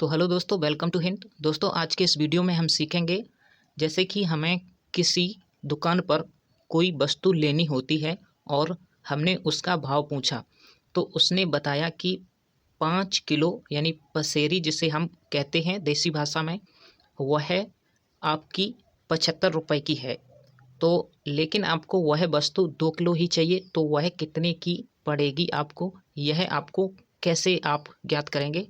तो हेलो दोस्तों, welcome to hint. दोस्तों, आज के इस वीडियो में हम सीखेंगे जैसे कि हमें किसी दुकान पर कोई वस्तु लेनी होती है और हमने उसका भाव पूछा तो उसने बताया कि 5 किलो यानी पसेरी जिसे हम कहते हैं देसी भाषा में, वह आपकी 75 रुपये की है। तो लेकिन आपको वह वस्तु 2 किलो ही चाहिए, तो वह कितने की पड़ेगी आपको, यह आपको कैसे आप ज्ञात करेंगे।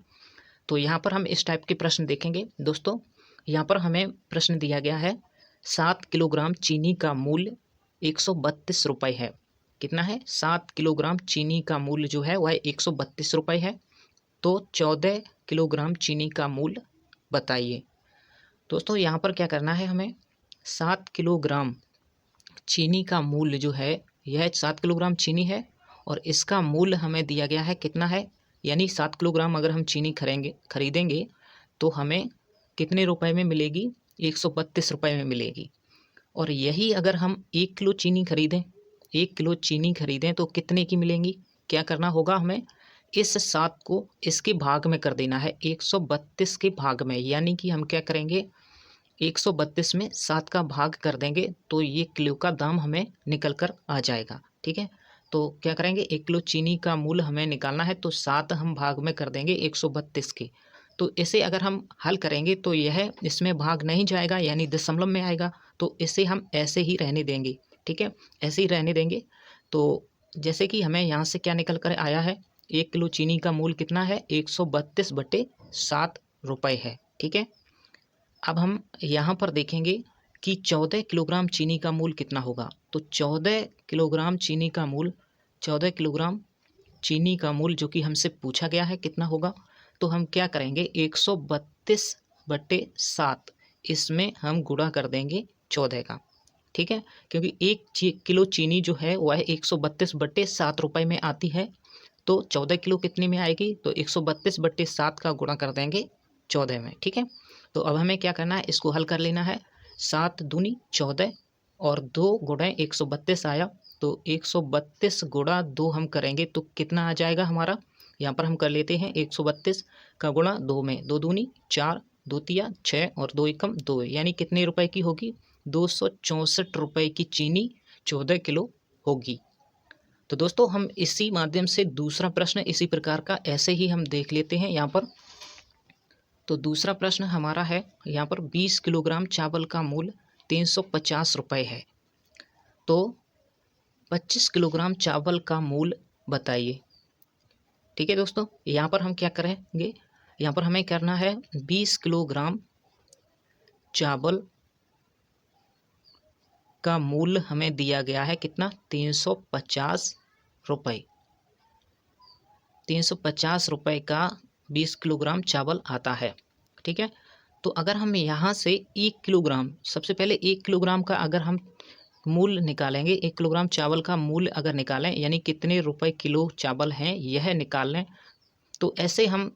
तो यहाँ पर हम इस टाइप के प्रश्न देखेंगे। दोस्तों, यहाँ पर हमें प्रश्न दिया गया है 7 किलोग्राम चीनी का मूल्य 132 रुपये है। कितना है? 7 किलोग्राम चीनी का मूल्य जो है वह 132 रुपये है। तो 14 किलोग्राम चीनी का मूल्य बताइए। दोस्तों, यहाँ पर क्या करना है हमें, 7 किलोग्राम चीनी का मूल्य जो है, यह 7 किलोग्राम चीनी है और इसका मूल्य हमें दिया गया है कितना है, यानी 7 किलोग्राम अगर हम चीनी खरीदेंगे तो हमें कितने रुपए में मिलेगी? 132 रुपये में मिलेगी। और यही अगर हम 1 किलो चीनी खरीदें 1 किलो चीनी खरीदें तो कितने की मिलेंगी? क्या करना होगा हमें, इस 7 को इसके भाग में कर देना है 132 के भाग में, यानी कि हम क्या करेंगे, 132 में 7 का भाग कर देंगे तो ये किलो का दाम हमें निकल कर आ जाएगा। ठीक है, तो क्या करेंगे, 1 किलो चीनी का मूल्य हमें निकालना है तो 7 हम भाग में कर देंगे 132 के। तो इसे अगर हम हल करेंगे तो यह इसमें भाग नहीं जाएगा, यानी दशमलव में आएगा, तो इसे हम ऐसे ही रहने देंगे। ठीक है, ऐसे ही रहने देंगे। तो जैसे कि हमें यहाँ से क्या निकल कर आया है, 1 किलो चीनी का मूल्य कितना है, 132/7 रुपये है। ठीक है, अब हम यहाँ पर देखेंगे कि 14 किलोग्राम चीनी का मूल्य कितना होगा। तो 14 किलोग्राम चीनी का मूल्य 14 किलोग्राम चीनी का मूल्य जो कि हमसे पूछा गया है कितना होगा, तो हम क्या करेंगे, 132/7 इसमें हम गुणा कर देंगे 14 का। ठीक है, क्योंकि 1 किलो चीनी जो है वह 132/7 रुपये में आती है, तो 14 किलो कितने में आएगी, तो 132/7 का गुणा कर देंगे 14 में। ठीक है, तो अब हमें क्या करना है, इसको हल कर लेना है। 7 दूनी 14 और 2 गुणे 132 आया, तो 132 गुणा 2 हम करेंगे तो कितना आ जाएगा हमारा, यहाँ पर हम कर लेते हैं 132 का गुणा 2 में, 2 दूनी 4, 2 तिया 6 और 2 एकम 2, यानी कितने रुपए की होगी, 264 रुपये की चीनी 14 किलो होगी। तो दोस्तों, हम इसी माध्यम से दूसरा प्रश्न इसी प्रकार का ऐसे ही हम देख लेते हैं यहाँ पर। तो दूसरा प्रश्न हमारा है यहाँ पर, 20 किलोग्राम चावल का मूल्य 350 रुपये है, तो 25 किलोग्राम चावल का मूल्य बताइए। ठीक है दोस्तों, यहाँ पर हम क्या करेंगे, यहाँ पर हमें करना है 20 किलोग्राम चावल का मूल्य हमें दिया गया है कितना, 350 रुपये। 350 रुपये का 20 किलोग्राम चावल आता है। ठीक है, तो अगर हम यहाँ से 1 किलोग्राम, सबसे पहले 1 किलोग्राम का अगर हम मूल्य निकालेंगे, 1 किलोग्राम चावल का मूल्य अगर निकालें, यानी कितने रुपए किलो चावल हैं यह निकाल लें, तो ऐसे हम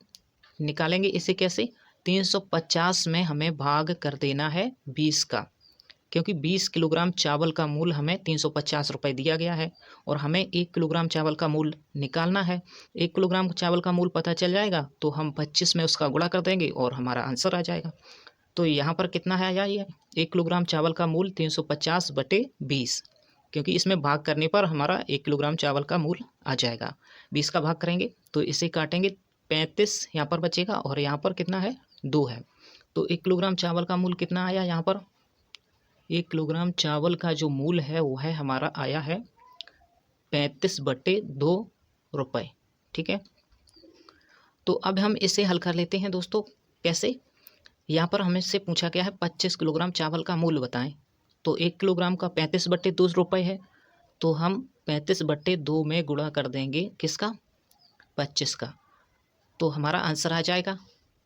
निकालेंगे। इसे कैसे, 350 में हमें भाग कर देना है 20 का, क्योंकि 20 किलोग्राम चावल का मूल्य हमें 350 रुपये दिया गया है और हमें 1 किलोग्राम चावल का मूल्य निकालना है। 1 किलोग्राम चावल का मूल्य पता चल जाएगा तो हम 25 में उसका गुणा कर देंगे और हमारा आंसर आ जाएगा। तो यहाँ पर कितना है आया, ये 1 किलोग्राम चावल का मूल्य 350/20, क्योंकि इसमें भाग करने पर हमारा 1 किलोग्राम चावल का मूल्य आ जाएगा। 20 का भाग करेंगे तो इसे काटेंगे, 35 यहाँ पर बचेगा और यहाँ पर कितना है, 2 है। तो 1 किलोग्राम चावल का मूल्य कितना आया, यहाँ पर 1 किलोग्राम चावल का जो मूल्य है वह हमारा आया है 35/2 रुपये। ठीक है, तो अब हम इसे हल कर लेते हैं दोस्तों। कैसे, यहाँ पर हमें से पूछा गया है 25 किलोग्राम चावल का मूल्य बताएं, तो 1 किलोग्राम का 35/2 रुपये है, तो हम 35/2 में गुणा कर देंगे किसका, 25 का, तो हमारा आंसर आ जाएगा।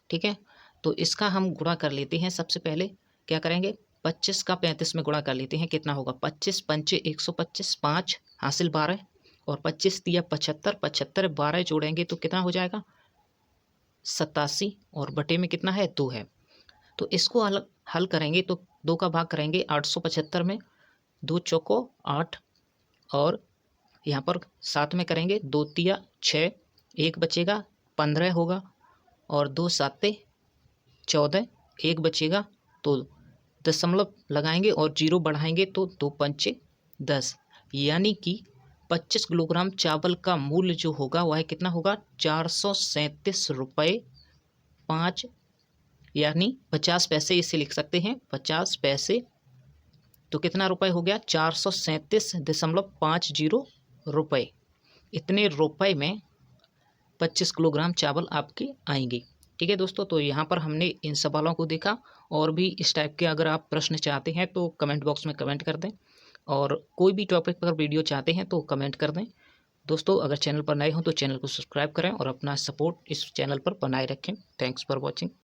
ठीक है, तो इसका हम गुणा कर लेते हैं। सबसे पहले क्या करेंगे, 25 का 35 में गुणा कर लेते हैं, कितना होगा, 25 पंचे 125, 5 हासिल 12 और 25 दिया 75, 75 12 जोड़ेंगे तो कितना हो जाएगा, 87 और बटे में कितना है, 2 है। तो इसको हल करेंगे तो 2 का भाग करेंगे 875 में, 2 चौको 8 और यहाँ पर 7 में करेंगे, 2 तिया 6, 1 बचेगा 15 होगा और 2 साते 14, 1 बचेगा तो दशमलव लगाएंगे और 0 बढ़ाएंगे तो 2 पंचे 10, यानी कि 25 किलोग्राम चावल का मूल्य जो होगा वह कितना होगा 437 रुपये 5, यानी 50 पैसे इसे लिख सकते हैं 50 पैसे। तो कितना रुपए हो गया 437.50 रुपये। इतने रुपए में 25 किलोग्राम चावल आपके आएंगे। ठीक है दोस्तों, तो यहाँ पर हमने इन सवालों को देखा। और भी इस टाइप के अगर आप प्रश्न चाहते हैं तो कमेंट बॉक्स में कमेंट कर दें, और कोई भी टॉपिक पर वीडियो चाहते हैं तो कमेंट कर दें। दोस्तों अगर चैनल पर नए हो तो चैनल को सब्सक्राइब करें और अपना सपोर्ट इस चैनल पर बनाए रखें। Thanks for watching.